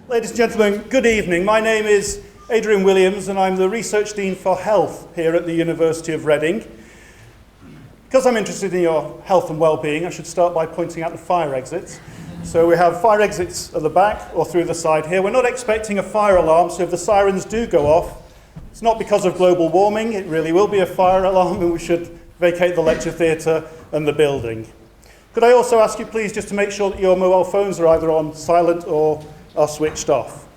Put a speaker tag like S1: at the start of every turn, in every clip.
S1: Ladies and gentlemen, good evening. My name is Adrian Williams and I'm the Research Dean for Health here at the University of Reading. Because I'm interested in your health and well-being, I should start by pointing out the fire exits. So we have fire exits at the back or through the side here. We're not expecting a fire alarm, so if the sirens do go off, it's not because of global warming, it really will be a fire alarm and we should vacate the lecture theatre and the building. Could I also ask you please just to make sure that your mobile phones are either on silent or are switched off.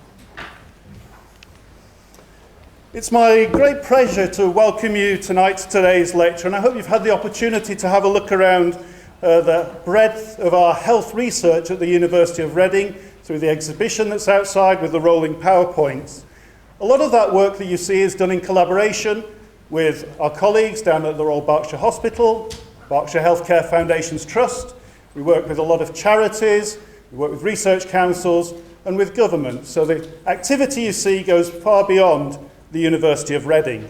S1: It's my great pleasure to welcome you tonight to today's lecture, and I hope you've had the opportunity to have a look around the breadth of our health research at the University of Reading through the exhibition that's outside with the rolling PowerPoints. A lot of that work that you see is done in collaboration with our colleagues down at the Royal Berkshire Hospital, Berkshire Healthcare Foundations Trust. We work with a lot of charities, we work with research councils, and with government. So the activity you see goes far beyond the University of Reading.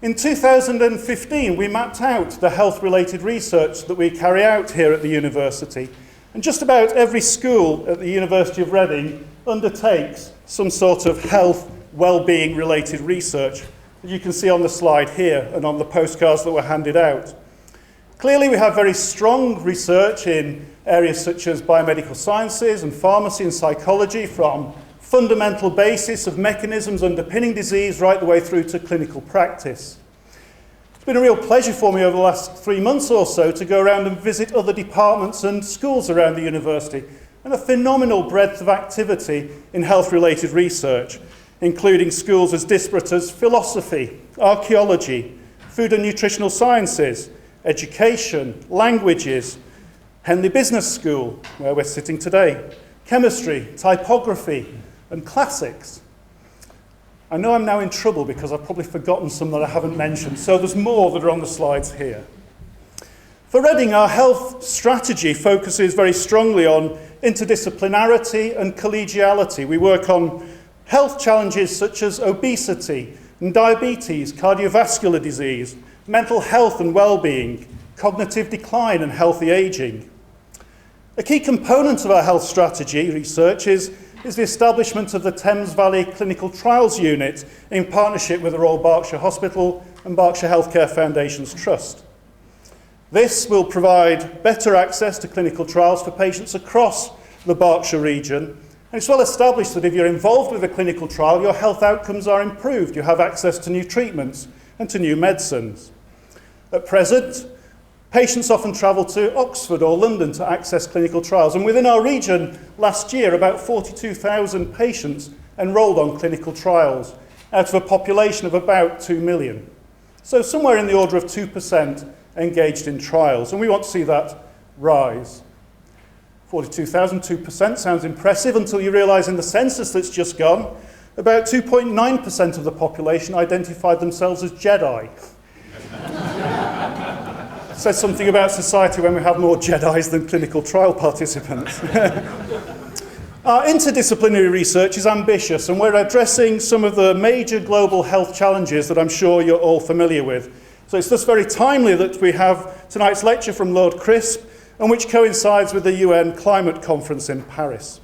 S1: In 2015, we mapped out the health-related research that we carry out here at the university. And just about every school at the University of Reading undertakes some sort of health, well-being related research, as you can see on the slide here and on the postcards that were handed out. Clearly, we have very strong research in areas such as biomedical sciences and pharmacy and psychology, from fundamental basis of mechanisms underpinning disease right the way through to clinical practice. It's been a real pleasure for me over the last 3 months or so to go around and visit other departments and schools around the university, and a phenomenal breadth of activity in health-related research, including schools as disparate as philosophy, archaeology, food and nutritional sciences, education, languages, Henley Business School, where we're sitting today, chemistry, typography, and classics. I know I'm now in trouble because I've probably forgotten some that I haven't mentioned, so there's more that are on the slides here. For Reading, our health strategy focuses very strongly on interdisciplinarity and collegiality. We work on health challenges such as obesity and diabetes, cardiovascular disease, mental health and well-being, cognitive decline and healthy aging. A key component of our health strategy research is the establishment of the Thames Valley Clinical Trials Unit in partnership with the Royal Berkshire Hospital and Berkshire Healthcare Foundations Trust. This will provide better access to clinical trials for patients across the Berkshire region, and it's well established that if you're involved with a clinical trial, your health outcomes are improved. You have access to new treatments and to new medicines. At present, patients often travel to Oxford or London to access clinical trials, and within our region last year, about 42,000 patients enrolled on clinical trials out of a population of about 2 million. So somewhere in the order of 2% engaged in trials, and we want to see that rise. 42,000, 2% sounds impressive until you realise in the census that's just gone, about 2.9% of the population identified themselves as Jedi. Says something about society when we have more Jedis than clinical trial participants. Our interdisciplinary research is ambitious, and we're addressing some of the major global health challenges that I'm sure you're all familiar with. So it's thus very timely that we have tonight's lecture from Lord Crisp, and which coincides with the UN Climate Conference in Paris.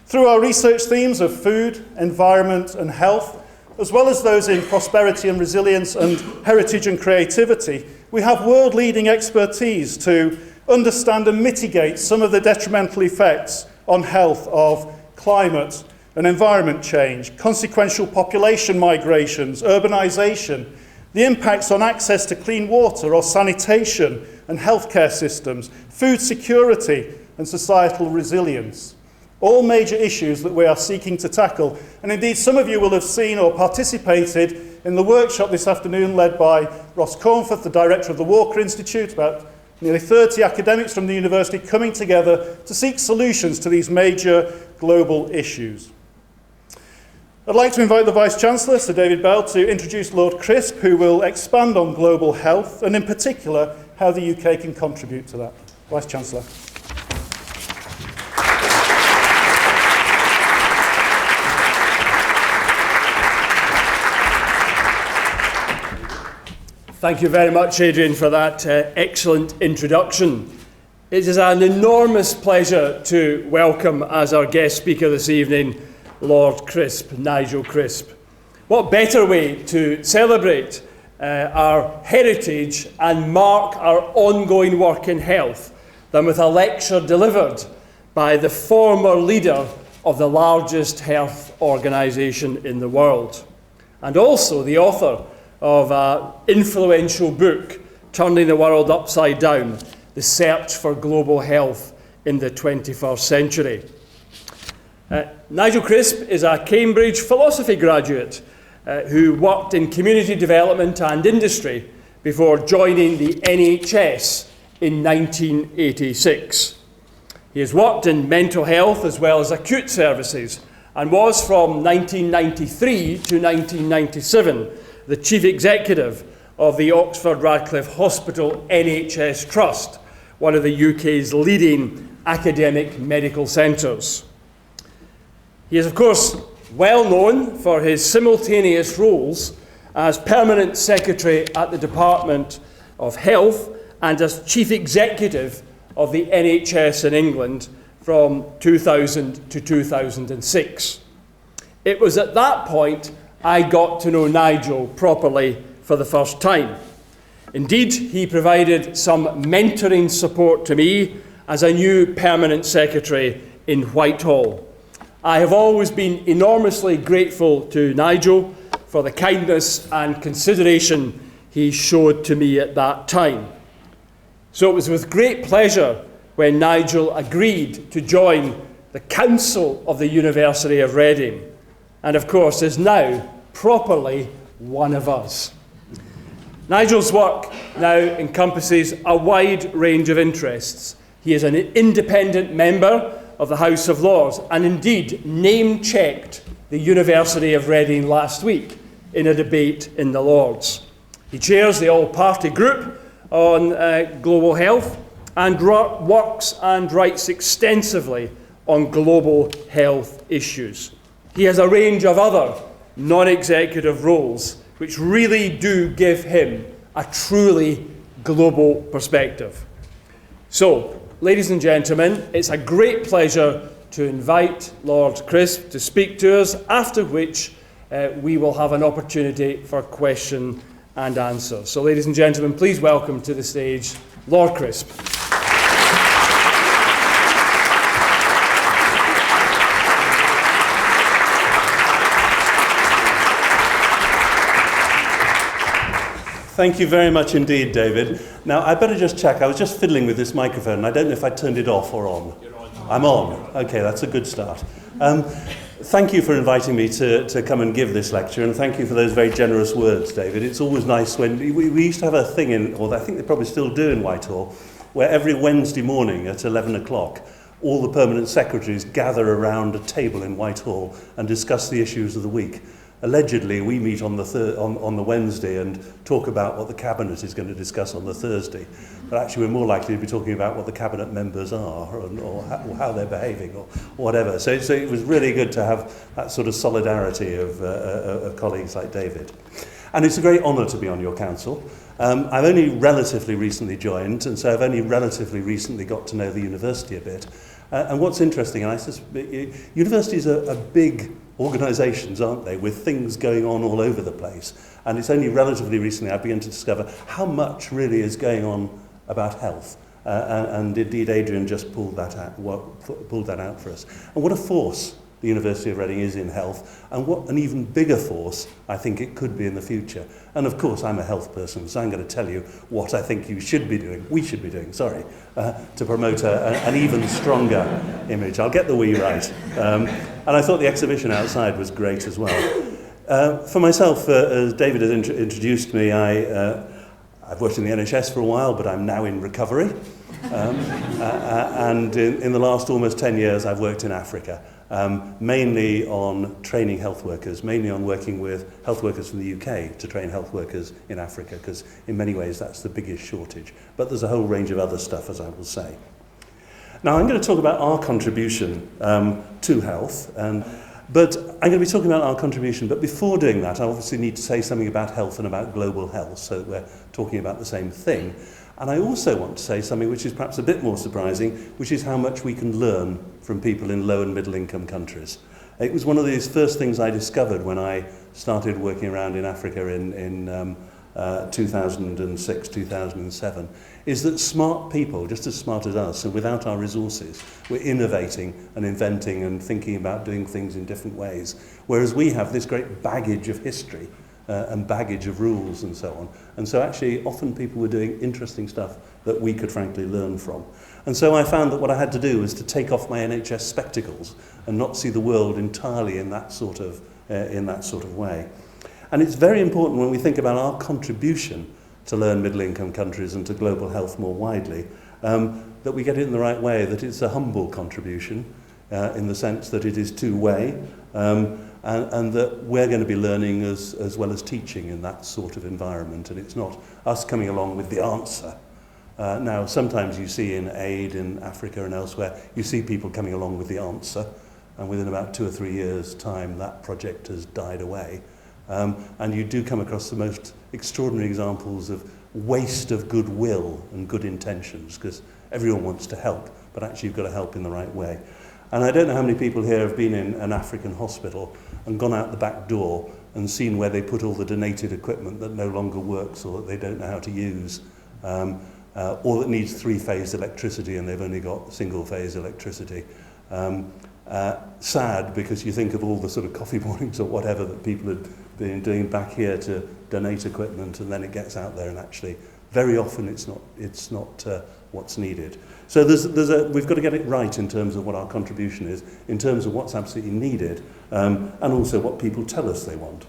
S1: Through our research themes of food, environment, and health, as well as those in prosperity and resilience and heritage and creativity, we have world-leading expertise to understand and mitigate some of the detrimental effects on health of climate and environment change, consequential population migrations, urbanisation, the impacts on access to clean water or sanitation and healthcare systems, food security and societal resilience. All major issues that we are seeking to tackle. And indeed, some of you will have seen or participated in the workshop this afternoon led by Ross Cornforth, the director of the Walker Institute, about nearly 30 academics from the university coming together to seek solutions to these major global issues. I'd like to invite the Vice-Chancellor, Sir David Bell, to introduce Lord Crisp, who will expand on global health and in particular how the UK can contribute to that. Vice-Chancellor.
S2: Thank you very much, Adrian, for that excellent introduction. It is an enormous pleasure to welcome as our guest speaker this evening, Lord Crisp, Nigel Crisp. What better way to celebrate our heritage and mark our ongoing work in health than with a lecture delivered by the former leader of the largest health organisation in the world, and also the author of an influential book, Turning the World Upside Down, The Search for Global Health in the 21st Century. Nigel Crisp is a Cambridge philosophy graduate who worked in community development and industry before joining the NHS in 1986. He has worked in mental health as well as acute services and was from 1993 to 1997 the chief executive of the Oxford Radcliffe Hospital NHS Trust, one of the UK's leading academic medical centres. He is, of course, well known for his simultaneous roles as Permanent Secretary at the Department of Health and as Chief Executive of the NHS in England from 2000 to 2006. It was at that point I got to know Nigel properly for the first time. Indeed, he provided some mentoring support to me as a new Permanent Secretary in Whitehall. I have always been enormously grateful to Nigel for the kindness and consideration he showed to me at that time. So it was with great pleasure when Nigel agreed to join the Council of the University of Reading, and of course is now properly one of us. Nigel's work now encompasses a wide range of interests. He is an independent member of the House of Lords and indeed name-checked the University of Reading last week in a debate in the Lords. He chairs the all-party group on global health and works and writes extensively on global health issues. He has a range of other non-executive roles which really do give him a truly global perspective. So, ladies and gentlemen, it's a great pleasure to invite Lord Crisp to speak to us, after which we will have an opportunity for question and answer. So, ladies and gentlemen, please welcome to the stage Lord Crisp.
S3: Thank you very much indeed, David. Now, I better just check. I was just fiddling with this microphone, and I don't know if I turned it off or on. You're on. I'm on. Okay, that's a good start. Thank you for inviting me to come and give this lecture, and thank you for those very generous words, David. It's always nice when... We used to have a thing in, or I think they probably still do in Whitehall, where every Wednesday morning at 11 o'clock, all the permanent secretaries gather around a table in Whitehall and discuss the issues of the week. Allegedly, we meet on the Wednesday and talk about what the Cabinet is going to discuss on the Thursday. But actually, we're more likely to be talking about what the Cabinet members are or how they're behaving or whatever. So it was really good to have that sort of solidarity of colleagues like David. And it's a great honour to be on your council. I've only relatively recently joined, and so I've only relatively recently got to know the university a bit. And what's interesting, and I suspect universities are big organisations, aren't they, with things going on all over the place. And it's only relatively recently I began to discover how much really is going on about health. And indeed, Adrian just pulled that out for us. And what a force the University of Reading is in health, and what an even bigger force I think it could be in the future. And of course, I'm a health person, so I'm going to tell you what I think we should be doing, to promote an even stronger image. I'll get the we right. And I thought the exhibition outside was great as well. For myself, as David has introduced me, I've worked in the NHS for a while, but I'm now in recovery. And in the last almost 10 years, I've worked in Africa. Mainly on training health workers, mainly on working with health workers from the UK to train health workers in Africa, because in many ways that's the biggest shortage. But there's a whole range of other stuff, as I will say. Now, I'm going to talk about our contribution to health, but I'm going to be talking about our contribution. But before doing that, I obviously need to say something about health and about global health, so that we're talking about the same thing. And I also want to say something which is perhaps a bit more surprising, which is how much we can learn from people in low and middle income countries. It was one of these first things I discovered when I started working around in Africa in 2006, 2007, is that smart people, just as smart as us, and without our resources, were innovating and inventing and thinking about doing things in different ways. Whereas we have this great baggage of history and baggage of rules and so on. And so actually, often people were doing interesting stuff that we could frankly learn from. And so I found that what I had to do was to take off my NHS spectacles and not see the world entirely in that sort of way. And it's very important when we think about our contribution to low and middle income countries and to global health more widely, that we get it in the right way, that it's a humble contribution in the sense that it is two-way, and that we're going to be learning as well as teaching in that sort of environment, and it's not us coming along with the answer. Now, sometimes you see in aid in Africa and elsewhere, you see people coming along with the answer, and within about 2 or 3 years' time, that project has died away. And you do come across the most extraordinary examples of waste of goodwill and good intentions, because everyone wants to help, but actually you've got to help in the right way. And I don't know how many people here have been in an African hospital and gone out the back door and seen where they put all the donated equipment that no longer works or that they don't know how to use, or that needs three-phase electricity and they've only got single-phase electricity. Sad, because you think of all the sort of coffee mornings or whatever that people had been doing back here to donate equipment, and then it gets out there and actually very often it's not what's needed. So we've got to get it right in terms of what our contribution is, in terms of what's absolutely needed, and also what people tell us they want.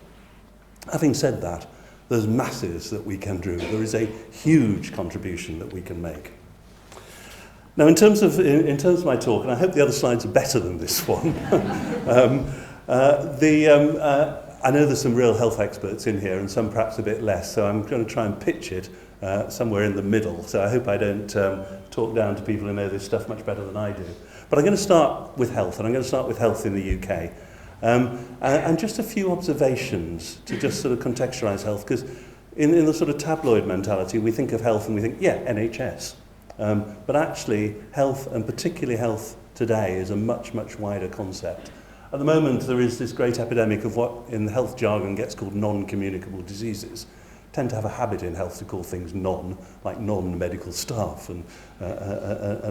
S3: Having said that, there's masses that we can do. There is a huge contribution that we can make. Now, in terms of my talk, and I hope the other slides are better than this one, I know there's some real health experts in here and some perhaps a bit less, so I'm going to try and pitch it somewhere in the middle. So I hope I don't talk down to people who know this stuff much better than I do. But I'm going to start with health, and I'm going to start with health in the UK. And just a few observations to just sort of contextualise health, because in the sort of tabloid mentality, we think of health and we think, yeah, NHS. But actually, health, and particularly health today, is a much, much wider concept. At the moment, there is this great epidemic of what in the health jargon gets called non-communicable diseases. Tend to have a habit in health to call things like non-medical staff and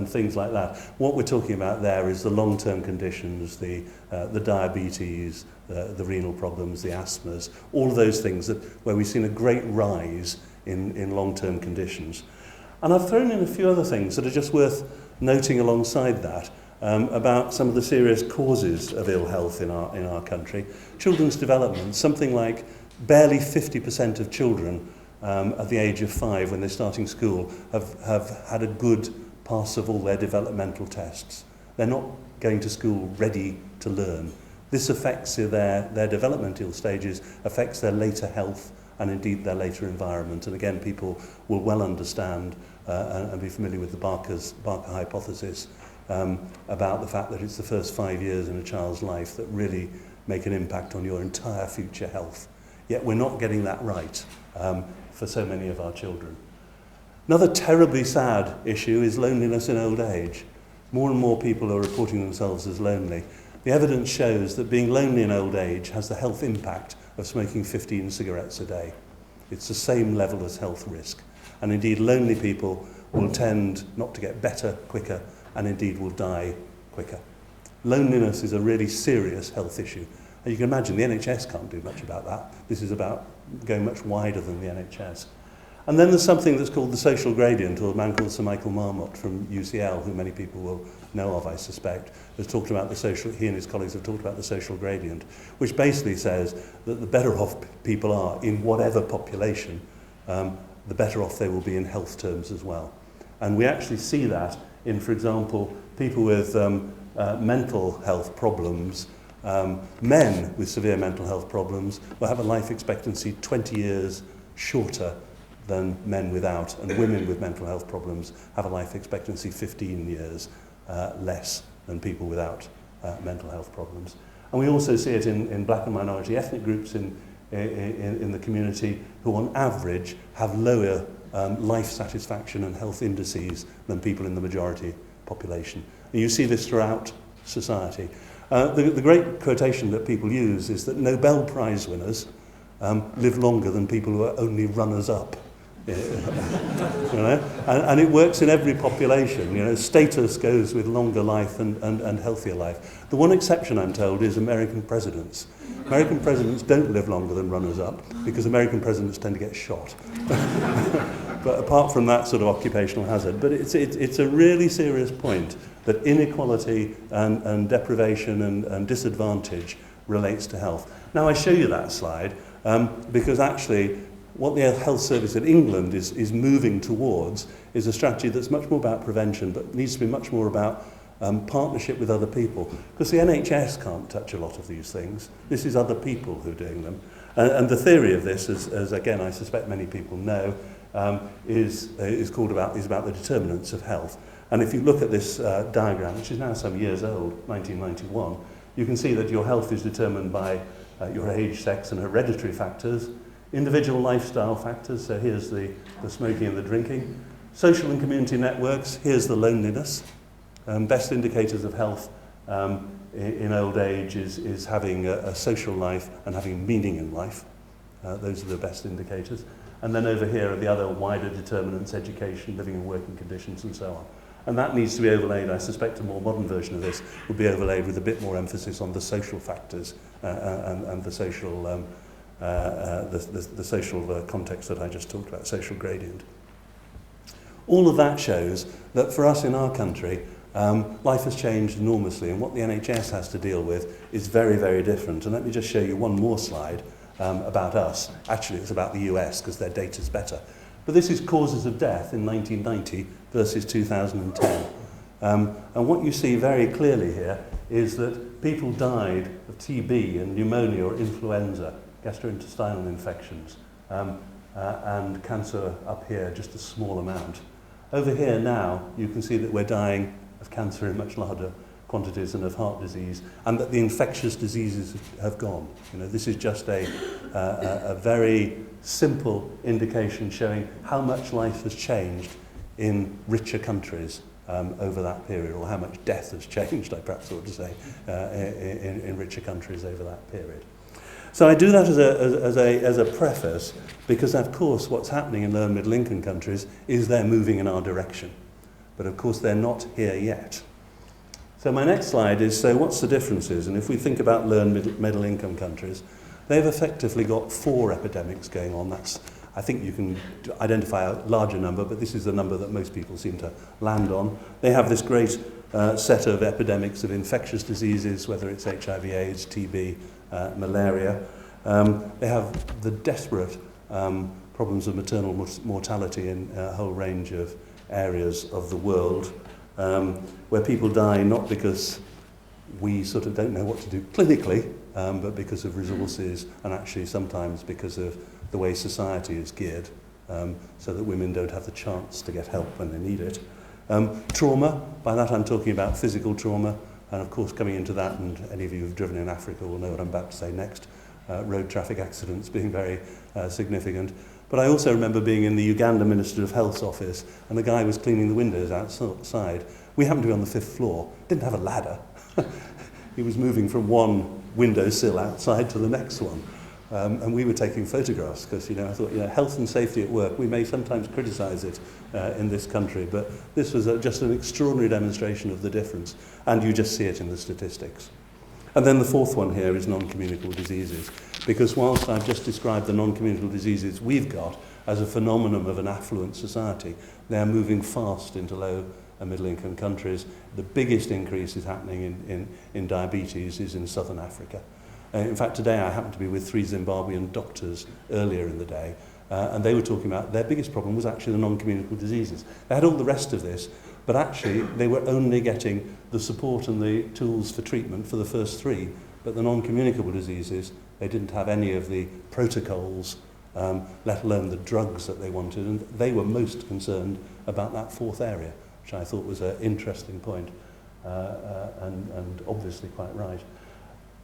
S3: things like that. What we're talking about there is the long-term conditions, the diabetes, the renal problems, the asthmas, all of those things where we've seen a great rise in long-term conditions. And I've thrown in a few other things that are just worth noting alongside that, about some of the serious causes of ill health in our country. Children's development, something like barely 50% of children at the age of 5 when they're starting school have had a good pass of all their developmental tests. They're not going to school ready to learn. This affects their developmental stages, affects their later health and indeed their later environment. And again, people will well understand and be familiar with the Barker hypothesis about the fact that it's the first 5 years in a child's life that really make an impact on your entire future health. Yet we're not getting that right for so many of our children. Another terribly sad issue is loneliness in old age. More and more people are reporting themselves as lonely. The evidence shows that being lonely in old age has the health impact of smoking 15 cigarettes a day. It's the same level as health risk. And indeed, lonely people will tend not to get better quicker, and indeed will die quicker. Loneliness is a really serious health issue. And you can imagine the NHS can't do much about that. This is about going much wider than the NHS. And then there's something that's called the social gradient, or a man called Sir Michael Marmot from UCL, who many people will know of, I suspect, has talked about he and his colleagues have talked about the social gradient, which basically says that the better off people are in whatever population, the better off they will be in health terms as well. And we actually see that in, for example, people with mental health problems. Men with severe mental health problems will have a life expectancy 20 years shorter than men without, and women with mental health problems have a life expectancy 15 years less than people without mental health problems. And we also see it in black and minority ethnic groups in the community who on average have lower life satisfaction and health indices than people in the majority population. And you see this throughout society. The great quotation that people use is that Nobel Prize winners live longer than people who are only runners-up. You know? And it works in every population. You know, status goes with longer life and healthier life. The one exception, I'm told, is American presidents. American presidents don't live longer than runners-up because American presidents tend to get shot. But apart from that sort of occupational hazard, but it's a really serious point that inequality and deprivation and disadvantage relates to health. Now I show you that slide because actually what the Health Service in England is moving towards is a strategy that's much more about prevention, but needs to be much more about partnership with other people. Because the NHS can't touch a lot of these things. This is other people who are doing them. And the theory of this, as again I suspect many people know, is about the determinants of health. And if you look at this diagram, which is now some years old, 1991, you can see that your health is determined by your age, sex and hereditary factors, individual lifestyle factors, so here's the smoking and the drinking, social and community networks, here's the loneliness. Best indicators of health in old age is having a social life and having meaning in life. Those are the best indicators. And then over here are the other wider determinants, education, living and working conditions and so on. And that needs to be overlaid. I suspect a more modern version of this will be overlaid with a bit more emphasis on the social factors and the social social context that I just talked about, social gradient. All of that shows that for us in our country, life has changed enormously, and what the NHS has to deal with is very, very different. And let me just show you one more slide about us. Actually, it's about the US because their data's better. But this is causes of death in 1990 versus 2010. And what you see very clearly here is that people died of TB and pneumonia or influenza, gastrointestinal infections, and cancer up here, just a small amount. Over here now, you can see that we're dying of cancer in much larger quantities and of heart disease, and that the infectious diseases have gone. You know, this is just a very simple indication showing how much life has changed in richer countries over that period, or how much death has changed, I perhaps ought to say, in richer countries over that period. So I do that as a preface, because of course what's happening in low and middle income countries is they're moving in our direction. But of course they're not here yet. So my next slide is, so what's the differences? And if we think about low and middle income countries, they've effectively got 4 epidemics going on. That's, I think you can identify a larger number, but this is the number that most people seem to land on. They have this great set of epidemics of infectious diseases, whether it's HIV, AIDS, TB, malaria. They have the desperate problems of maternal mortality in a whole range of areas of the world, where people die not because we sort of don't know what to do clinically, but because of resources, and actually sometimes because of the way society is geared, so that women don't have the chance to get help when they need it. Trauma, by that I'm talking about physical trauma, and of course coming into that, and any of you who've driven in Africa will know what I'm about to say next, road traffic accidents being very significant. But I also remember being in the Uganda Minister of Health's office, and the guy was cleaning the windows outside. We happened to be on the 5th floor, didn't have a ladder. He was moving from one windowsill outside to the next one. And we were taking photographs because, I thought, health and safety at work, we may sometimes criticize it in this country, but this was just an extraordinary demonstration of the difference. And you just see it in the statistics. And then the 4th one here is non-communicable diseases. Because whilst I've just described the non-communicable diseases we've got as a phenomenon of an affluent society, they're moving fast into low and middle income countries. The biggest increase is happening in diabetes is in southern Africa. In fact, today I happened to be with 3 Zimbabwean doctors earlier in the day, and they were talking about their biggest problem was actually the non-communicable diseases. They had all the rest of this, but actually they were only getting the support and the tools for treatment for the first 3, but the non-communicable diseases, they didn't have any of the protocols, let alone the drugs that they wanted, and they were most concerned about that 4th area, which I thought was an interesting point, and obviously quite right.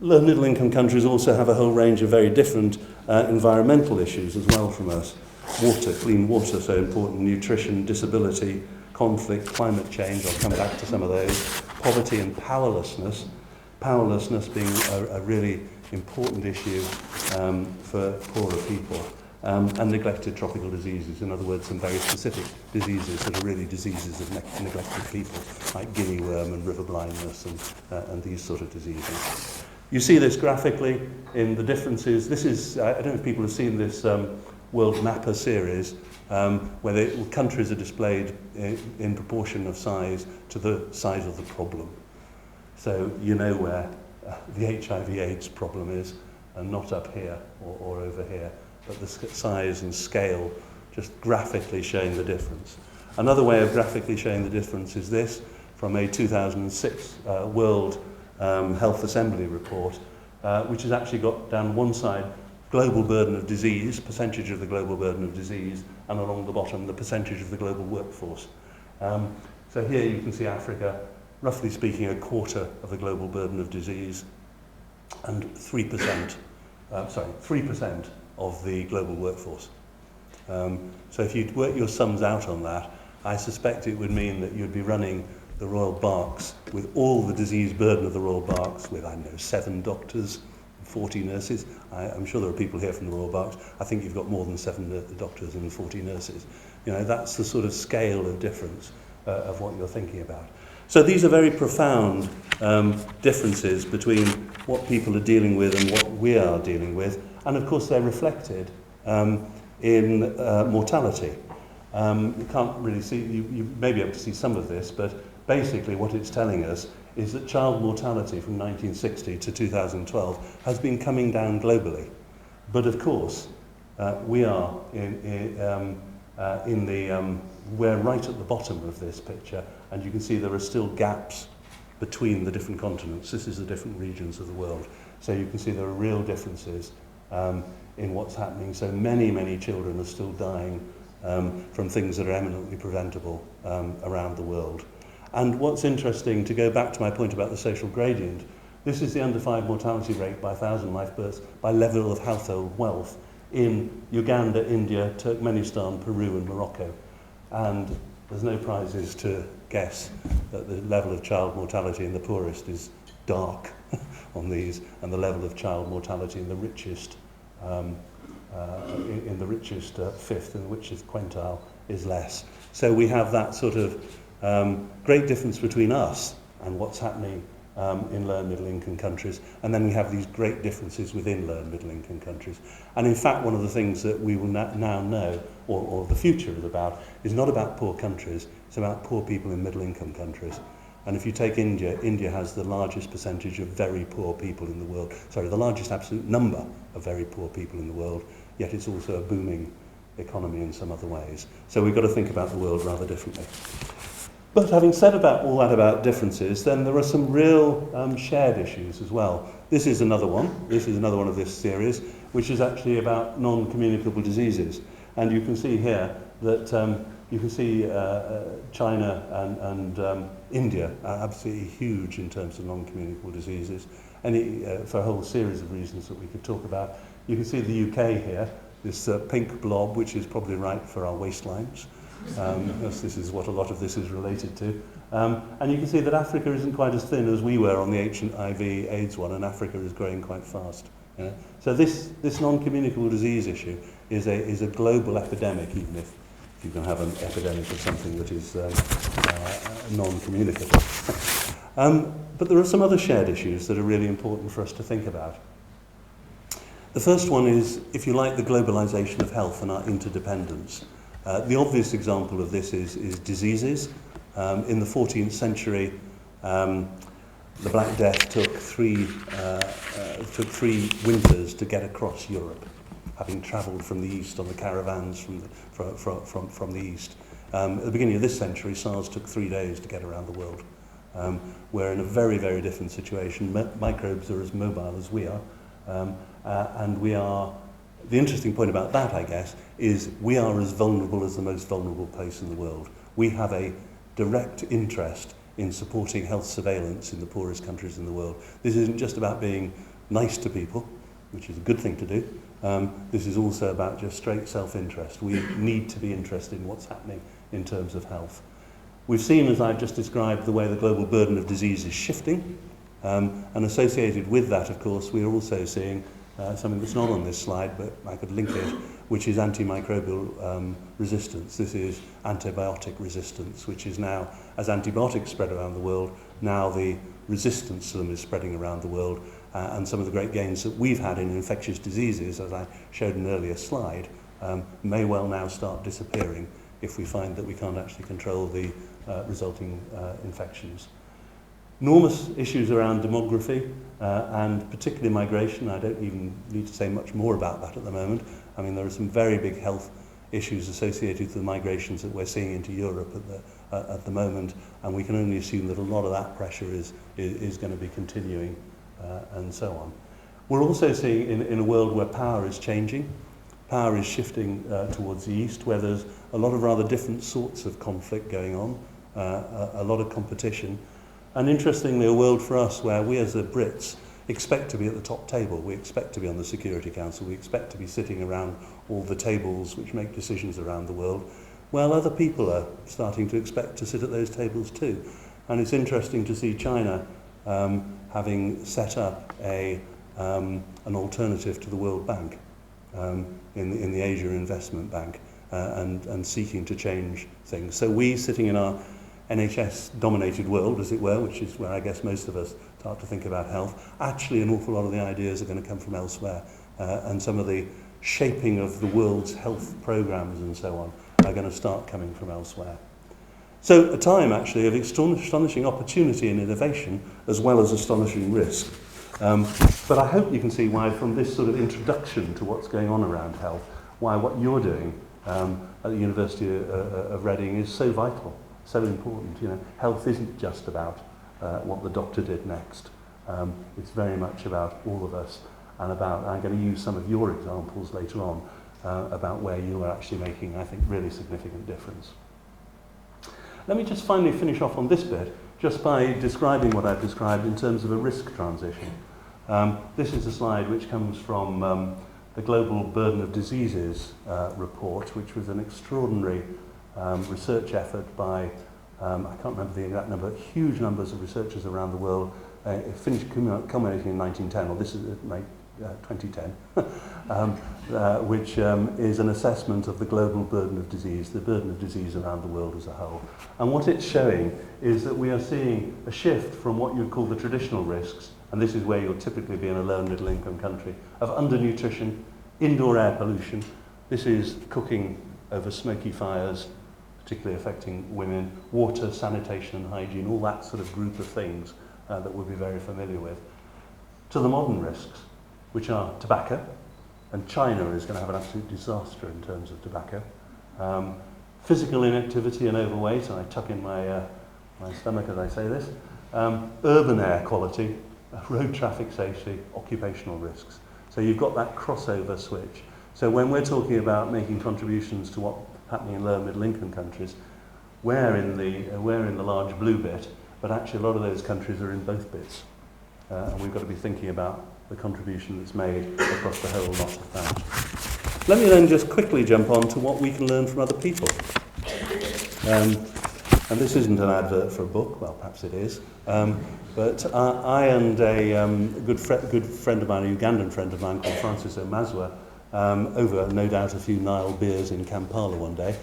S3: Low and middle income countries also have a whole range of very different environmental issues as well from us. water, clean water, so important, nutrition, disability, conflict, climate change, I'll come back to some of those, poverty and powerlessness, powerlessness being a really important issue for poorer people, and neglected tropical diseases, in other words, some very specific diseases that are really diseases of neglected people, like guinea worm and river blindness and these sort of diseases. You see this graphically in the differences. This is, I don't know if people have seen this World Mapper series, where the countries are displayed in proportion of size to the size of the problem. So you know where the HIV/AIDS problem is, and not up here or over here, but the size and scale just graphically showing the difference. Another way of graphically showing the difference is this, from a 2006 World Health Assembly report, which has actually got down one side global burden of disease, percentage of the global burden of disease, and along the bottom the percentage of the global workforce. So here you can see Africa, roughly speaking, a quarter of the global burden of disease, and 3% of the global workforce. So if you'd work your sums out on that, I suspect it would mean that you'd be running the Royal Barks with all the disease burden of the Royal Barks, with, I don't know, 7 doctors, 40 nurses. I'm sure there are people here from the Royal Barks. I think you've got more than 7 doctors and 40 nurses. You know, that's the sort of scale of difference of what you're thinking about. So these are very profound differences between what people are dealing with and what we are dealing with. And of course they're reflected in mortality. You can't really see, you may be able to see some of this, but basically what it's telling us is that child mortality from 1960 to 2012 has been coming down globally. But of course, we are we're right at the bottom of this picture, and you can see there are still gaps between the different continents. This is the different regions of the world. So you can see there are real differences in what's happening. So many children are still dying from things that are eminently preventable around the world. And what's interesting, to go back to my point about the social gradient, this is the under 5 mortality rate by 1,000 live births by level of household wealth in Uganda, India, Turkmenistan, Peru and Morocco. And there's no prizes to guess that the level of child mortality in the poorest is dark on these, and the level of child mortality in the richest fifth and the richest quintile is less. So we have that sort of great difference between us and what's happening in low and middle income countries, and then we have these great differences within low and middle income countries. And in fact, one of the things that we will now know, or the future is about, is not about poor countries, it's about poor people in middle income countries. And if you take India, India has the largest percentage of very poor people in the world, sorry, the largest absolute number of very poor people in the world, yet it's also a booming economy in some other ways. So we've got to think about the world rather differently. But having said about all that about differences, then there are some real shared issues as well. This is another one. This is another one of this series, which is actually about non-communicable diseases. And you can see here that you can see China and India are absolutely huge in terms of non-communicable diseases, and for a whole series of reasons that we could talk about. You can see the UK here, this pink blob, which is probably right for our waistlines. Because this is what a lot of this is related to. And you can see that Africa isn't quite as thin as we were on the HIV/AIDS one, and Africa is growing quite fast. So this non-communicable disease issue is a global epidemic, even if you can have an epidemic of something that is non-communicable. But there are some other shared issues that are really important for us to think about. The first one is, if you like, the globalization of health and our interdependence. The obvious example of this is diseases. In the 14th century, the Black Death took three winters to get across Europe, having travelled from the east on the caravans from the east. At the beginning of this century, SARS took 3 days to get around the world. We're in a very, very different situation. Microbes are as mobile as we are, and we are. The interesting point about that, I guess, is we are as vulnerable as the most vulnerable place in the world. We have a direct interest in supporting health surveillance in the poorest countries in the world. This isn't just about being nice to people, which is a good thing to do, This is also about just straight self-interest. We need to be interested in what's happening in terms of health. We've seen, as I've just described, the way the global burden of disease is shifting. And associated with that, of course, we are also seeing something that's not on this slide, but I could link it, which is antimicrobial resistance. This is antibiotic resistance, which is now, as antibiotics spread around the world, now the resistance to them is spreading around the world. And some of the great gains that we've had in infectious diseases, as I showed in an earlier slide, may well now start disappearing if we find that we can't actually control the resulting infections. Enormous issues around demography and particularly migration. I don't even need to say much more about that at the moment. I mean, there are some very big health issues associated with the migrations that we're seeing into Europe at the moment, and we can only assume that a lot of that pressure is going to be continuing and so on. We're also seeing in a world where power is changing. Power is shifting towards the east, where there's a lot of rather different sorts of conflict going on, a lot of competition. And interestingly, a world for us where we as the Brits expect to be at the top table. We expect to be on the Security Council. We expect to be sitting around all the tables which make decisions around the world. Well, other people are starting to expect to sit at those tables too. And it's interesting to see China having set up an alternative to the World Bank in the Asia Investment Bank and seeking to change things. So we, sitting in our NHS-dominated world, as it were, which is where I guess most of us start to think about health, actually an awful lot of the ideas are going to come from elsewhere. And some of the shaping of the world's health programs and so on are going to start coming from elsewhere. So a time, actually, of astonishing opportunity and innovation, as well as astonishing risk. But I hope you can see why, from this sort of introduction to what's going on around health, why what you're doing at the University of Reading is so vital. So important. You know, health isn't just about what the doctor did next. It's very much about all of us, and about, I'm going to use some of your examples later on about where you are actually making, I think, really significant difference. Let me just finally finish off on this bit, just by describing what I've described in terms of a risk transition. This is a slide which comes from the Global Burden of Diseases report, which was an extraordinary research effort by, I can't remember the exact number, huge numbers of researchers around the world. It finished culminating in 1910, or this is 2010, which is an assessment of the global burden of disease, the burden of disease around the world as a whole. And what it's showing is that we are seeing a shift from what you'd call the traditional risks, and this is where you'll typically be in a low and middle income country, of undernutrition, indoor air pollution. This is cooking over smoky fires, particularly affecting women, water, sanitation and hygiene, all that sort of group of things that we'll be very familiar with, to the modern risks, which are tobacco, and China is going to have an absolute disaster in terms of tobacco, physical inactivity and overweight, and I tuck in my stomach as I say this, urban air quality, road traffic safety, occupational risks. So you've got that crossover switch. So when we're talking about making contributions to what's happening in low and middle income countries, we're in the large blue bit, but actually a lot of those countries are in both bits. And we've got to be thinking about the contribution that's made across the whole lot of that. Let me then just quickly jump on to what we can learn from other people. And this isn't an advert for a book, well, perhaps it is. But I and a good friend of mine, a Ugandan friend of mine called Francis Omazwa, over no doubt a few Nile beers in Kampala one day,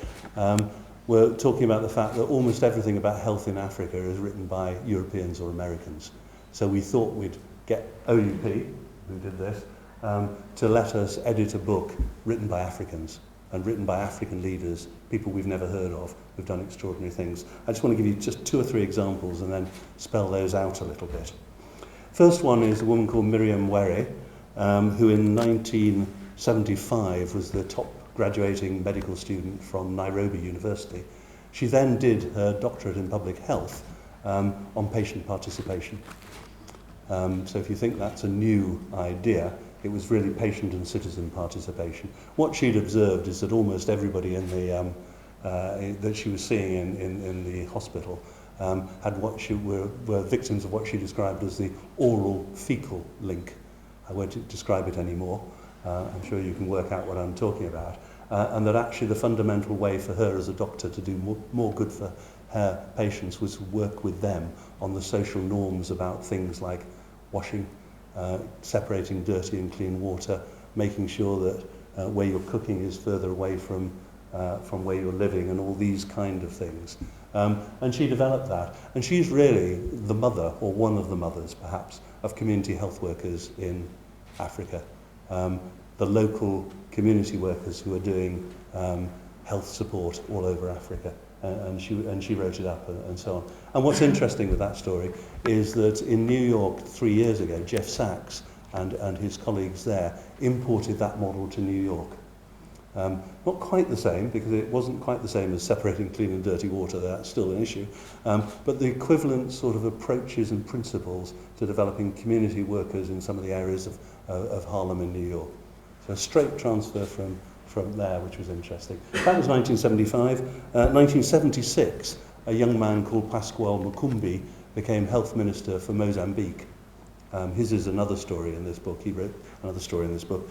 S3: were talking about the fact that almost everything about health in Africa is written by Europeans or Americans. So we thought we'd get OUP, who did this, to let us edit a book written by Africans and written by African leaders, people we've never heard of, who've done extraordinary things. I just want to give you just 2 or 3 examples and then spell those out a little bit. First one is a woman called Miriam Were, who in 1975 was the top graduating medical student from Nairobi University. She then did her doctorate in public health on patient participation. So if you think that's a new idea, it was really patient and citizen participation. What she'd observed is that almost everybody in the that she was seeing in the hospital had were victims of what she described as the oral fecal link. I won't describe it anymore. I'm sure you can work out what I'm talking about. And that actually the fundamental way for her as a doctor to do more good for her patients was to work with them on the social norms about things like washing, separating dirty and clean water, making sure that where you're cooking is further away from where you're living, and all these kind of things. And she developed that. And she's really the mother, or one of the mothers perhaps, of community health workers in Africa. The local community workers who are doing health support all over Africa. And she wrote it up and so on. And what's interesting with that story is that in New York 3 years ago, Jeff Sachs and his colleagues there imported that model to New York. Not quite the same, because it wasn't quite the same as separating clean and dirty water. That's still an issue. But the equivalent sort of approaches and principles to developing community workers in some of the areas of Harlem in New York. So a straight transfer from there, which was interesting. That was 1975. 1976, a young man called Pascoal Mukumbi became health minister for Mozambique. His is another story in this book. He wrote another story in this book.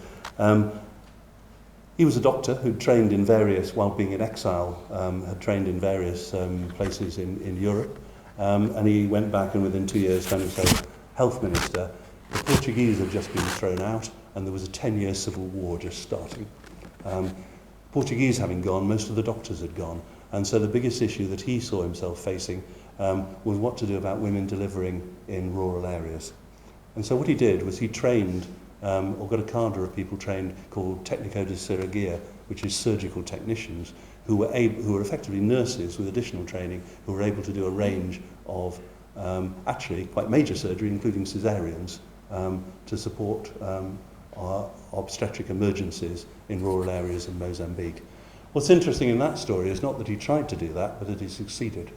S3: He was a doctor who trained in various, while being in exile, had trained in various places in Europe. And he went back and within 2 years found himself health minister. The Portuguese had just been thrown out and there was a 10-year civil war just starting. Portuguese having gone, most of the doctors had gone. And so the biggest issue that he saw himself facing was what to do about women delivering in rural areas. And so what he did was he trained, or got a cadre of people trained called Técnico de Cirurgia, which is surgical technicians, who were effectively nurses with additional training, who were able to do a range of actually quite major surgery, including cesareans, to support obstetric emergencies in rural areas in Mozambique. What's interesting in that story is not that he tried to do that, but that he succeeded.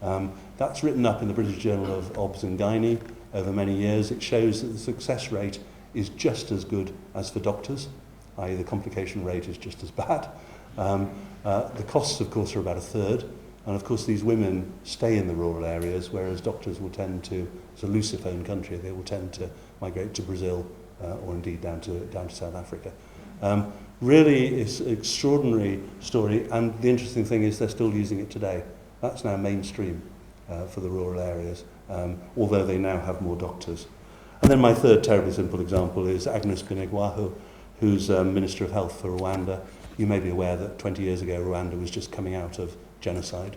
S3: That's written up in the British Journal of Obs and Gynae over many years. It shows that the success rate is just as good as for doctors, i.e. the complication rate is just as bad. The costs, of course, are about a third, and of course these women stay in the rural areas, whereas doctors will tend to, it's a Lusophone country, they will tend to migrate to Brazil or indeed down to South Africa. Really, it's an extraordinary story, and the interesting thing is they're still using it today. That's now mainstream for the rural areas, although they now have more doctors. And then my third terribly simple example is Agnes Binagwaho, who's Minister of Health for Rwanda. You may be aware that 20 years ago Rwanda was just coming out of genocide.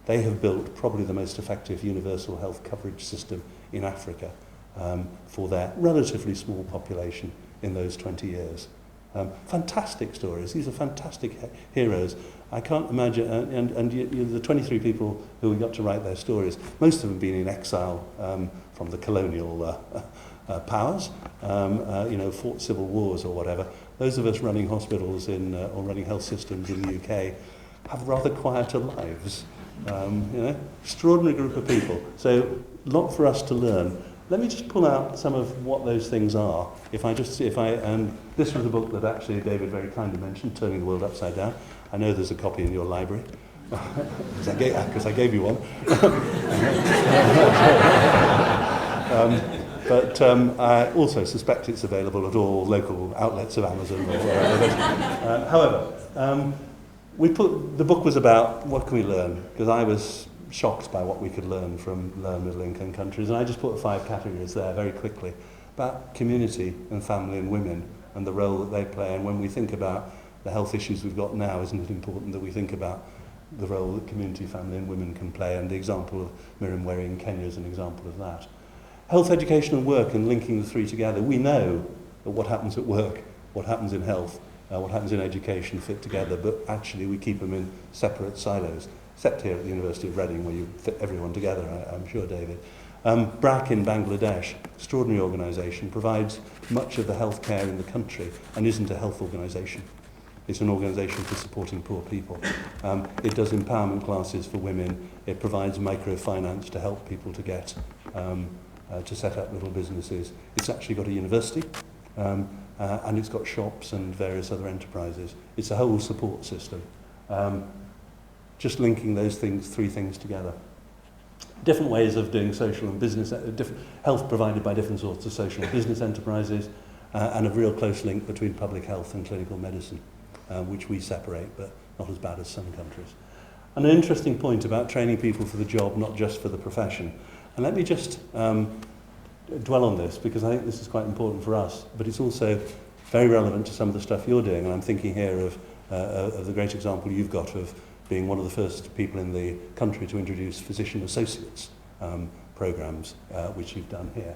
S3: They have built probably the most effective universal health coverage system in Africa for their relatively small population in those 20 years. Fantastic stories. These are fantastic heroes. I can't imagine, and the 23 people who we got to write their stories, most of them been in exile from the colonial powers, fought civil wars or whatever. Those of us running hospitals or running health systems in the UK have rather quieter lives. Extraordinary group of people. So, lot for us to learn. Let me just pull out some of what those things are. This was a book that actually David very kindly mentioned, Turning the World Upside Down. I know there's a copy in your library, because I gave you one. But I also suspect it's available at all local outlets of Amazon or wherever. However, the book was about what can we learn, because I was shocked by what we could learn from low and middle income countries, and I just put 5 categories there very quickly about community and family and women and the role that they play. And when we think about the health issues we've got now, isn't it important that we think about the role that community, family and women can play? And the example of Miriam Werry in Kenya is an example of that. Health, education and work, and linking the three together. We know that what happens at work, what happens in health, what happens in education fit together, but actually we keep them in separate silos. Except here at the University of Reading, where you fit everyone together, I'm sure, David. BRAC in Bangladesh, extraordinary organisation, provides much of the healthcare in the country and isn't a health organisation. It's an organisation for supporting poor people. It does empowerment classes for women. It provides microfinance to help people to get to set up little businesses. It's actually got a university, and it's got shops and various other enterprises. It's a whole support system. Just linking those three things together. Different ways of doing social and business, different health provided by different sorts of social and business enterprises, and a real close link between public health and clinical medicine, which we separate, but not as bad as some countries. And an interesting point about training people for the job, not just for the profession. And let me just dwell on this, because I think this is quite important for us, but it's also very relevant to some of the stuff you're doing. And I'm thinking here of the great example you've got of being one of the first people in the country to introduce physician associates programs, which you've done here.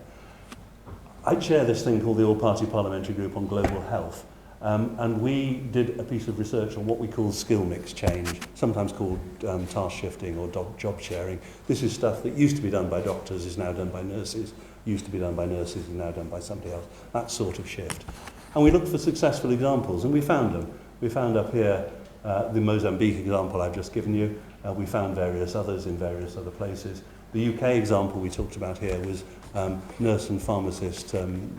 S3: I chair this thing called the All-Party Parliamentary Group on Global Health, and we did a piece of research on what we call skill mix change, sometimes called task shifting or job sharing. This is stuff that used to be done by doctors, is now done by nurses, used to be done by nurses, is now done by somebody else, that sort of shift. And we looked for successful examples, and we found them. We found up here the Mozambique example I've just given you. We found various others in various other places. The UK example we talked about here was nurse and pharmacist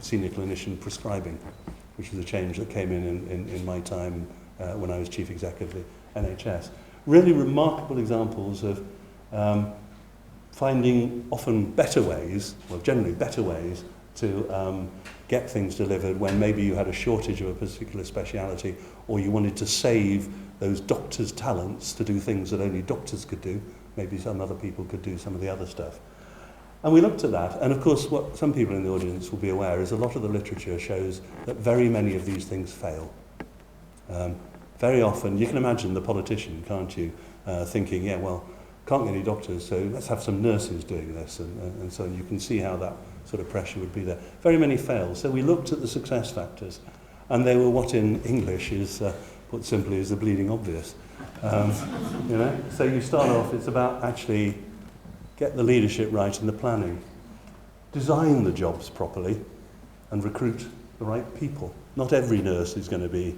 S3: senior clinician prescribing, which is a change that came in my time when I was chief executive of the NHS. Really remarkable examples of finding often better ways, well generally better ways, to get things delivered when maybe you had a shortage of a particular speciality, or you wanted to save those doctors' talents to do things that only doctors could do. Maybe some other people could do some of the other stuff. And we looked at that, and of course what some people in the audience will be aware is a lot of the literature shows that very many of these things fail. Very often, you can imagine the politician, can't you, thinking, yeah, well, can't get any doctors, so let's have some nurses doing this, and so you can see how that sort of pressure would be there. Very many fail, so we looked at the success factors, and they were what in English is, put simply, is the bleeding obvious. You know, so you start off, it's about actually get the leadership right and the planning, design the jobs properly, and recruit the right people. Not every nurse is going to be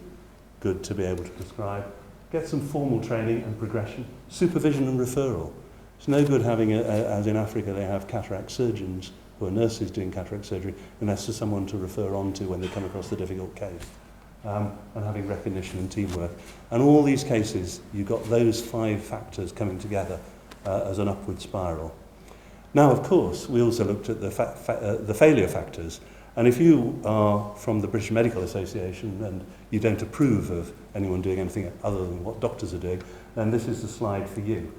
S3: good to be able to prescribe. Get some formal training and progression, supervision and referral. It's no good having, as in Africa, they have cataract surgeons who are nurses doing cataract surgery, unless there's someone to refer on to when they come across the difficult case. And having recognition and teamwork. And all these cases, you've got those 5 factors coming together as an upward spiral. Now, of course, we also looked at the failure factors. And if you are from the British Medical Association and you don't approve of anyone doing anything other than what doctors are doing, then this is the slide for you.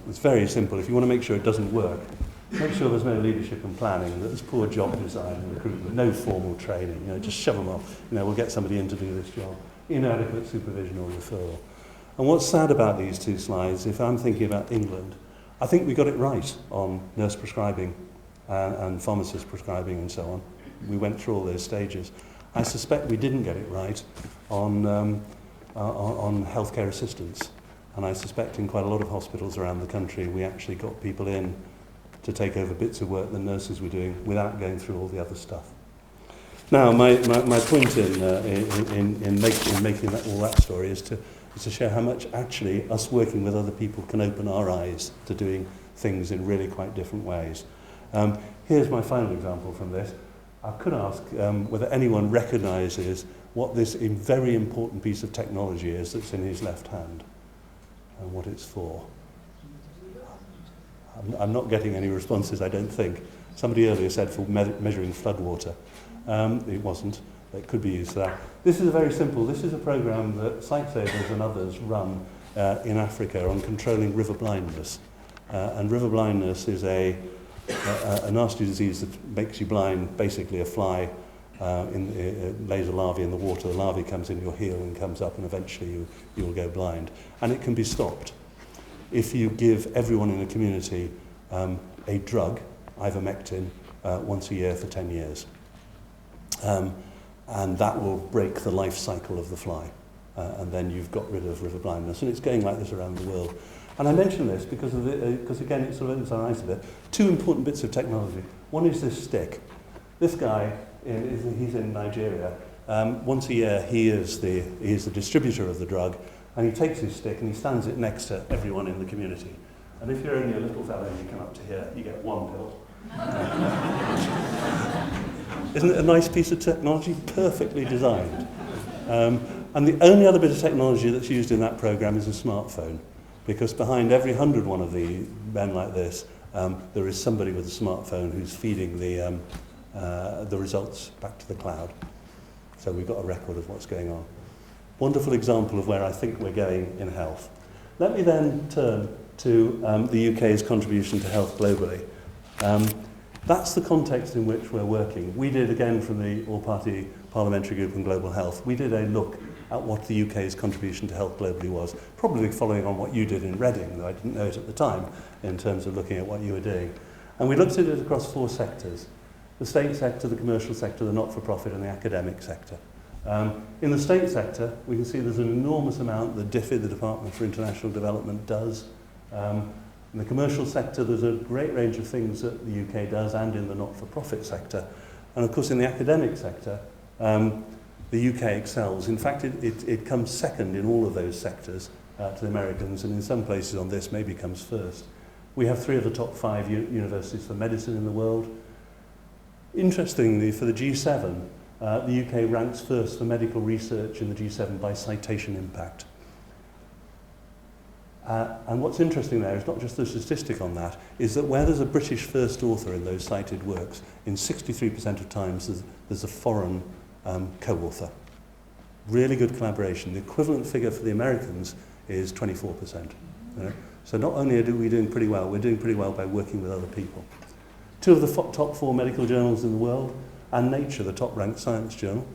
S3: It's very simple. If you want to make sure it doesn't work, make sure there's no leadership and planning, that there's poor job design and recruitment, no formal training, you know, just shove them off. You know, we'll get somebody in to do this job. Inadequate supervision or referral. And what's sad about these 2 slides, if I'm thinking about England, I think we got it right on nurse prescribing and pharmacist prescribing and so on. We went through all those stages. I suspect we didn't get it right on healthcare assistants. And I suspect in quite a lot of hospitals around the country, we actually got people in to take over bits of work the nurses were doing without going through all the other stuff. Now, my point in making all that story is to show how much actually us working with other people can open our eyes to doing things in really quite different ways. Here's my final example from this. I could ask whether anyone recognises what this very important piece of technology is that's in his left hand and what it's for. I'm not getting any responses, I don't think. Somebody earlier said for measuring floodwater. It wasn't. It could be used for that. This is very simple. This is a program that Sightsavers and others run in Africa on controlling river blindness. And river blindness is a nasty disease that makes you blind. Basically, a fly lays a larvae in the water. The larvae comes in your heel and comes up, and eventually you will go blind. And it can be stopped if you give everyone in a community a drug, ivermectin, once a year for 10 years. And that will break the life cycle of the fly. And then you've got rid of river blindness. And it's going like this around the world. And I mention this because again, it sort of opens our eyes a bit. 2 important bits of technology. One is this stick. This guy, he's in Nigeria. Once a year, he is the distributor of the drug. And he takes his stick and he stands it next to everyone in the community. And if you're only a little fellow and you come up to here, you get 1 pill. Isn't it a nice piece of technology? Perfectly designed. And the only other bit of technology that's used in that program is a smartphone. Because behind every 100 one of the men like this, there is somebody with a smartphone who's feeding the the results back to the cloud. So we've got a record of what's going on. Wonderful example of where I think we're going in health. Let me then turn to the UK's contribution to health globally. That's the context in which we're working. We did, again, from the All-Party Parliamentary Group on Global Health, we did a look at what the UK's contribution to health globally was, probably following on what you did in Reading, though I didn't know it at the time, in terms of looking at what you were doing. And we looked at it across 4 sectors: the state sector, the commercial sector, the not-for-profit, and the academic sector. In the state sector, we can see there's an enormous amount that DFID, the Department for International Development, does. In the commercial sector, there's a great range of things that the UK does, and in the not-for-profit sector. And of course, in the academic sector, the UK excels. In fact, it comes second in all of those sectors to the Americans, and in some places on this maybe comes first. We have 3 of the top 5 universities for medicine in the world. Interestingly, for the G7, the UK ranks first for medical research in the G7 by citation impact. And what's interesting there is not just the statistic on that, is that where there's a British first author in those cited works, in 63% of times there's a foreign co-author. Really good collaboration. The equivalent figure for the Americans is 24%. You know? So not only are we doing pretty well, we're doing pretty well by working with other people. 2 of the top 4 medical journals in the world, and Nature, the top-ranked science journal.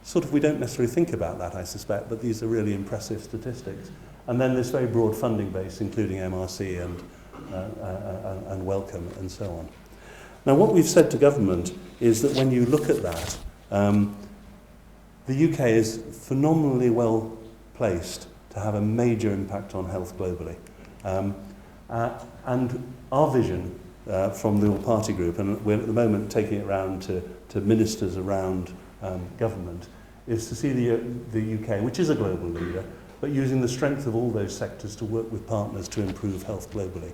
S3: Sort of, we don't necessarily think about that, I suspect, but these are really impressive statistics. And then this very broad funding base, including MRC and Wellcome and so on. Now, what we've said to government is that when you look at that, the UK is phenomenally well placed to have a major impact on health globally. And our vision from the All-Party Group, and we're at the moment taking it around to ministers around government, is to see the UK, which is a global leader, but using the strength of all those sectors to work with partners to improve health globally.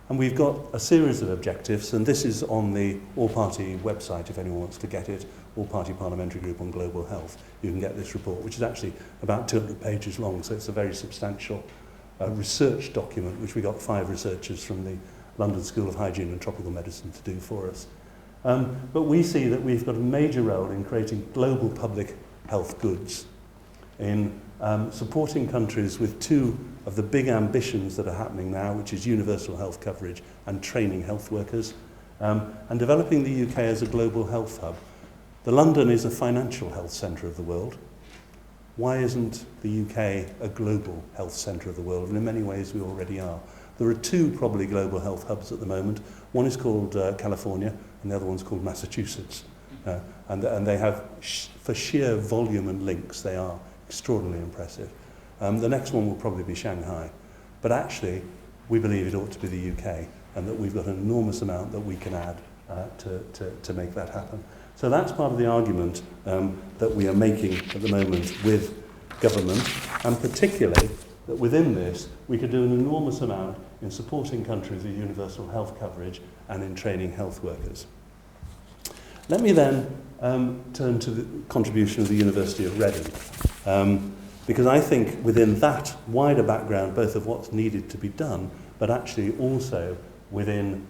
S3: And we've got a series of objectives, and this is on the All-Party website if anyone wants to get it, All-Party Parliamentary Group on Global Health. You can get this report, which is actually about 200 pages long, so it's a very substantial research document, which we got 5 researchers from the London School of Hygiene and Tropical Medicine to do for us. But we see that we've got a major role in creating global public health goods, in supporting countries with 2 of the big ambitions that are happening now, which is universal health coverage and training health workers, and developing the UK as a global health hub. The London is a financial health centre of the world. Why isn't the UK a global health centre of the world? And in many ways we already are. There are 2 probably global health hubs at the moment. One is called California, and the other one's called Massachusetts. And they have, for sheer volume and links, they are extraordinarily impressive. The next one will probably be Shanghai. But actually, we believe it ought to be the UK, and that we've got an enormous amount that we can add to make that happen. So that's part of the argument that we are making at the moment with government, and particularly that within this, we could do an enormous amount in supporting countries with universal health coverage and in training health workers. Let me then turn to the contribution of the University of Reading, because I think within that wider background, both of what's needed to be done, but actually also within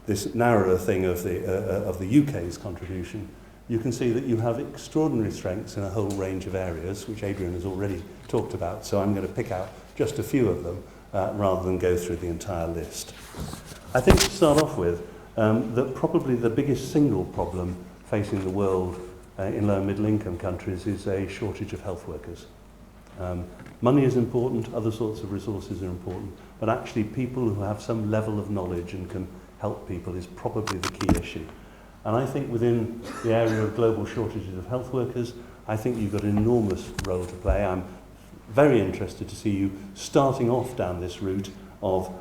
S3: this narrower thing of the UK's contribution, you can see that you have extraordinary strengths in a whole range of areas, which Adrian has already talked about, so I'm going to pick out just a few of them rather than go through the entire list. I think to start off with, that probably the biggest single problem facing the world in low and middle income countries is a shortage of health workers. Money is important, other sorts of resources are important, but actually people who have some level of knowledge and can help people is probably the key issue. And I think within the area of global shortages of health workers, I think you've got an enormous role to play. I'm very interested to see you starting off down this route of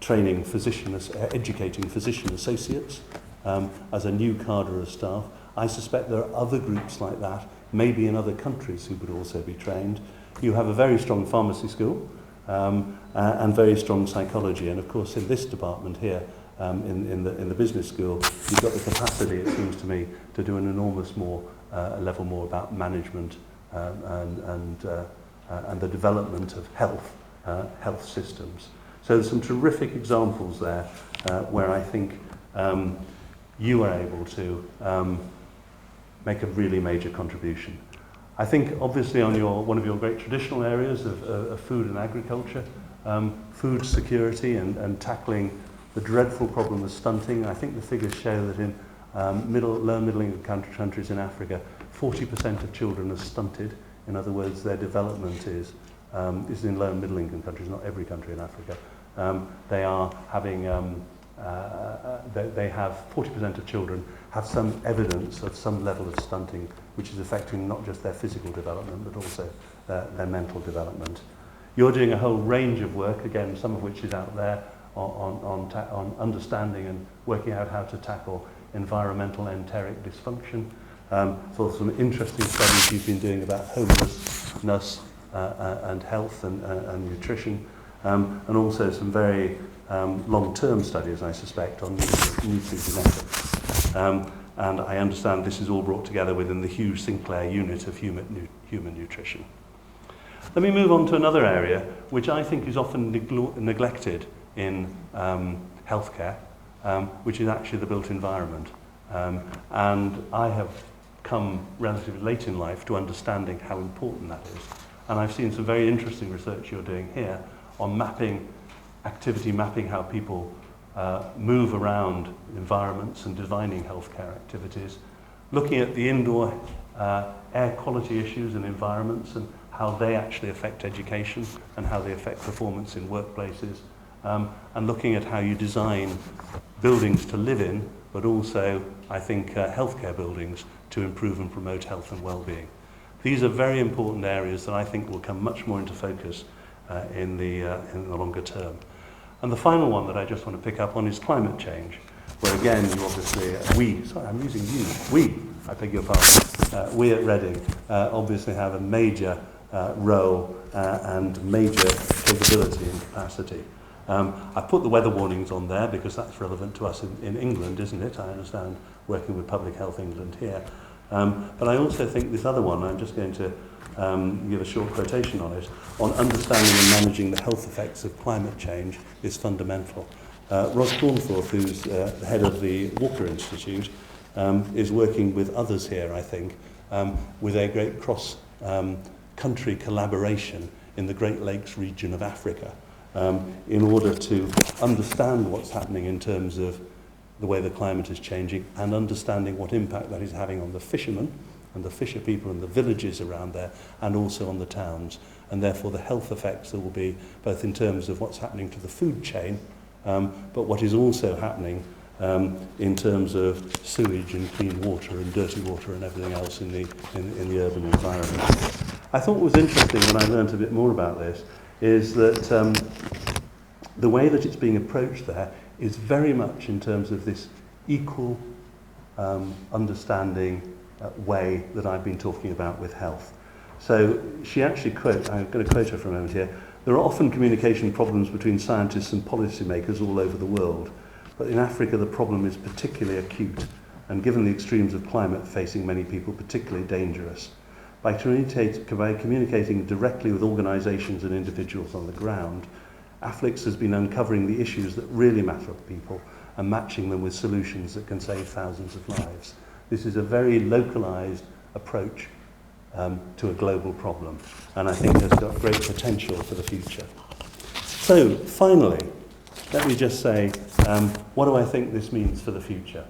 S3: training educating physician associates as a new cadre of staff. I suspect there are other groups like that, maybe in other countries, who would also be trained. You have a very strong pharmacy school and very strong psychology. And of course, in this department here, in the business school, you've got the capacity, it seems to me, to do an enormous level more about management and the development of health systems. So there's some terrific examples there where I think you are able to make a really major contribution. I think obviously on one of your great traditional areas of food and agriculture, food security and tackling the dreadful problem of stunting. I think the figures show that in low and middle income countries in Africa, 40% of children are stunted. In other words, their development is in low and middle income countries, not every country in Africa. They are having, they have 40% of children have some evidence of some level of stunting, which is affecting not just their physical development, but also their mental development. You're doing a whole range of work, again, some of which is out there, on understanding and working out how to tackle environmental enteric dysfunction. For some interesting studies you've been doing about homelessness and health and nutrition, and also some very long-term studies, I suspect, on nutrigenetics. And I understand this is all brought together within the Hugh Sinclair unit of human nutrition. Let me move on to another area which I think is often neglected in healthcare, which is actually the built environment. And I have come relatively late in life to understanding how important that is. And I've seen some very interesting research you're doing here on activity mapping how people move around environments and designing healthcare activities, looking at the indoor air quality issues and environments and how they actually affect education and how they affect performance in workplaces, and looking at how you design buildings to live in, but also, I think, healthcare buildings to improve and promote health and well-being. These are very important areas that I think will come much more into focus in the longer term. And the final one that I just want to pick up on is climate change, where again, you obviously, I beg your pardon, we at Reading obviously have a major role and major capability and capacity. I put the weather warnings on there because that's relevant to us in England, isn't it? I understand, working with Public Health England here. But I also think this other one, I'm just going to give a short quotation on it, on understanding and managing the health effects of climate change is fundamental. Ros Cornforth, who's the head of the Walker Institute, is working with others here, I think, with a great cross-country collaboration in the Great Lakes region of Africa, in order to understand what's happening in terms of the way the climate is changing and understanding what impact that is having on the fishermen and the fisher people and the villages around there, and also on the towns, and therefore the health effects that will be both in terms of what's happening to the food chain, but what is also happening in terms of sewage and clean water and dirty water and everything else in the urban environment. I thought what was interesting when I learned a bit more about this is that the way that it's being approached there is very much in terms of this equal understanding way that I've been talking about with health. So she actually I'm going to quote her for a moment here, there are often communication problems between scientists and policymakers all over the world, but in Africa the problem is particularly acute, and given the extremes of climate facing many people, particularly dangerous. By communicating directly with organisations and individuals on the ground, Afflix has been uncovering the issues that really matter to people and matching them with solutions that can save thousands of lives. This is a very localised approach to a global problem, and I think has got great potential for the future. So, finally, let me just say, what do I think this means for the future?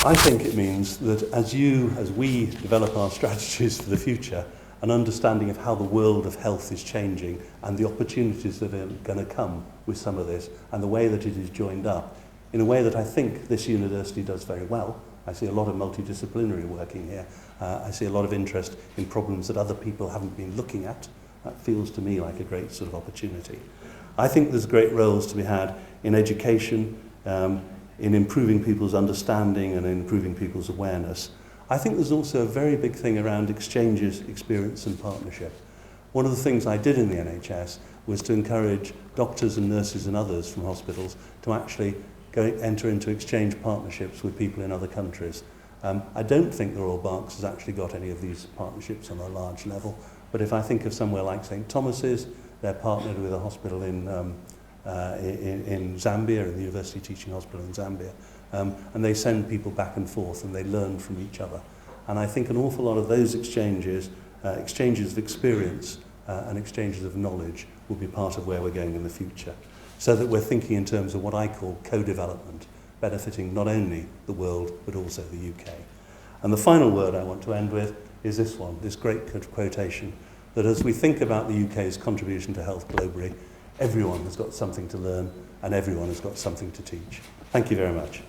S3: I think it means that as we develop our strategies for the future, an understanding of how the world of health is changing and the opportunities that are going to come with some of this and the way that it is joined up in a way that I think this university does very well. I see a lot of multidisciplinary working here. I see a lot of interest in problems that other people haven't been looking at. That feels to me like a great sort of opportunity. I think there's great roles to be had in education, in improving people's understanding and in improving people's awareness. I think there's also a very big thing around exchanges, experience and partnership. One of the things I did in the NHS was to encourage doctors and nurses and others from hospitals to actually enter into exchange partnerships with people in other countries. I don't think the Royal Berks has actually got any of these partnerships on a large level, but if I think of somewhere like St Thomas's, they're partnered with a hospital in in Zambia, in the University Teaching Hospital in Zambia. And they send people back and forth and they learn from each other. And I think an awful lot of those exchanges, exchanges of experience and exchanges of knowledge will be part of where we're going in the future. So that we're thinking in terms of what I call co-development, benefiting not only the world but also the UK. And the final word I want to end with is this one, this great quotation, that as we think about the UK's contribution to health globally, everyone has got something to learn and everyone has got something to teach. Thank you very much.